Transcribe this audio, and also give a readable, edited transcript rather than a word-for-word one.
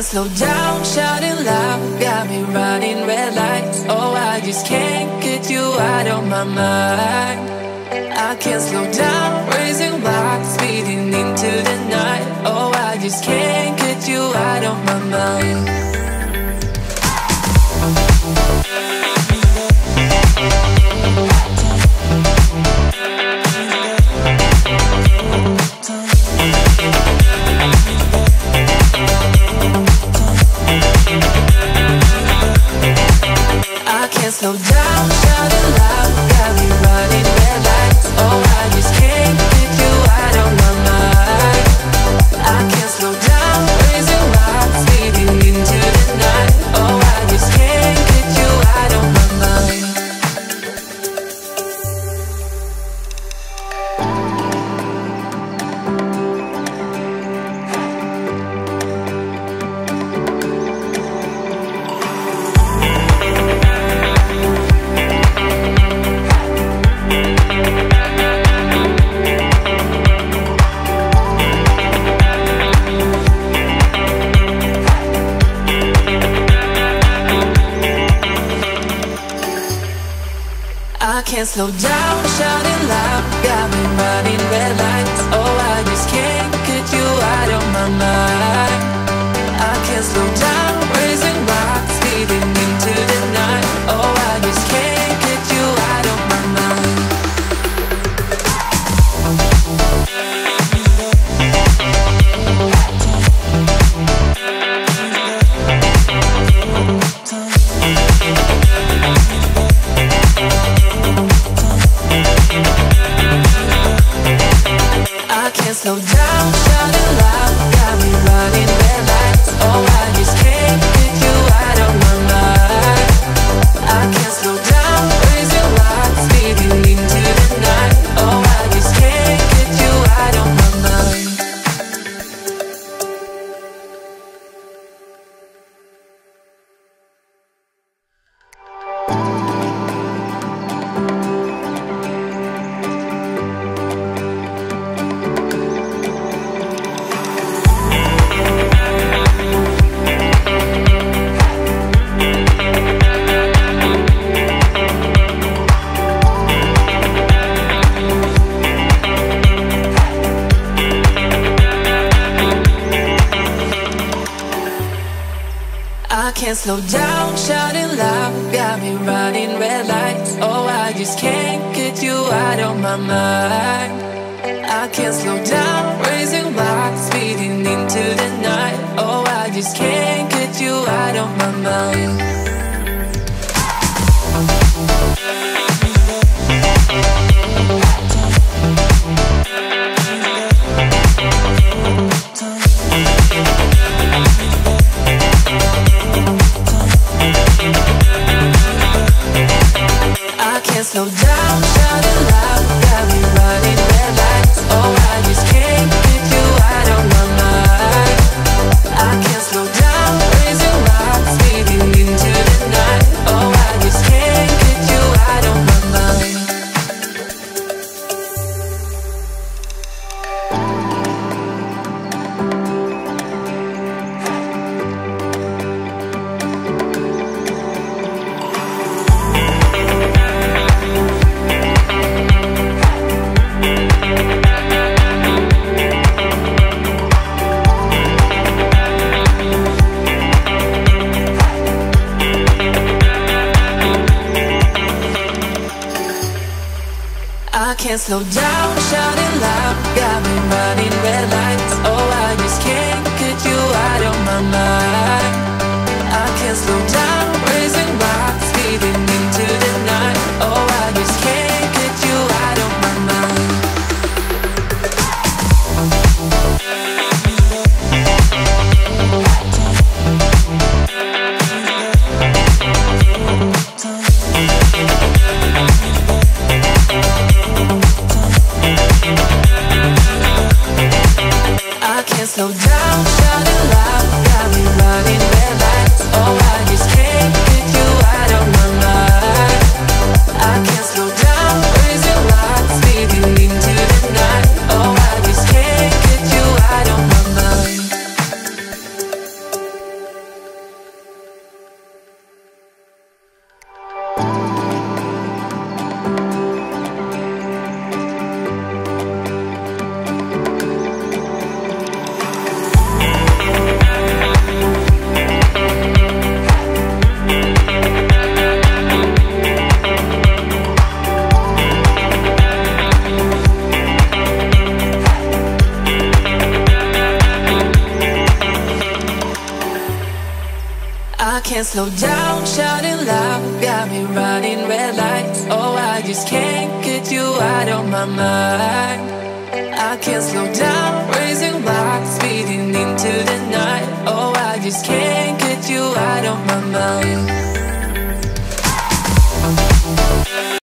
can't slow down, shouting loud, got me running red lights. Oh, I just can't get you out of my mind. I can't slow down, raising rocks, speeding into the night. Oh, I just can't get you out of my mind. I can't slow down, shouting loud, got me running red lights. Oh, I just can't get you out of my mind. I can't slow down, raising rocks, speeding into the night. Oh, I just can't get you out of my mind. I can't slow down, shouting loud, got me running red lights. Oh, I just can't get you out of my mind. I can't slow down, raising rocks, speeding into the night. Oh, I just can't get you out of my mind. I can't slow down, shouting loud, got me running red lights. Oh, I just can't get you out of my mind. I can't slow down, raising rocks, speeding into the night. Oh, I just can't get you out of my mind. I can't slow down, shouting loud, got me running red lights. Oh, I just can't get you out of my mind. I can't slow down, raising rocks, speeding into the night. Oh, I just can't get you out of my mind. I can't slow down, shouting loud, got me running red lights. Oh, I just can't get you out of my mind. I can't slow down, raising rocks, speeding into the night. Oh, I just can't get you out of my mind. I can't slow down, shouting loud, got me running red lights. Oh, I just can't get you out of my mind. I can't slow down, raising rocks, speeding into the night. Oh, I just can't get you out of my mind. I can't slow down, shouting loud, got me running red lights. Oh, I just can't can't slow down, shouting loud, got me running red lights. Oh, I just can't get you out of my mind. I can't slow down, raising lights, speeding into the night. Oh, I just can't get you out of my mind.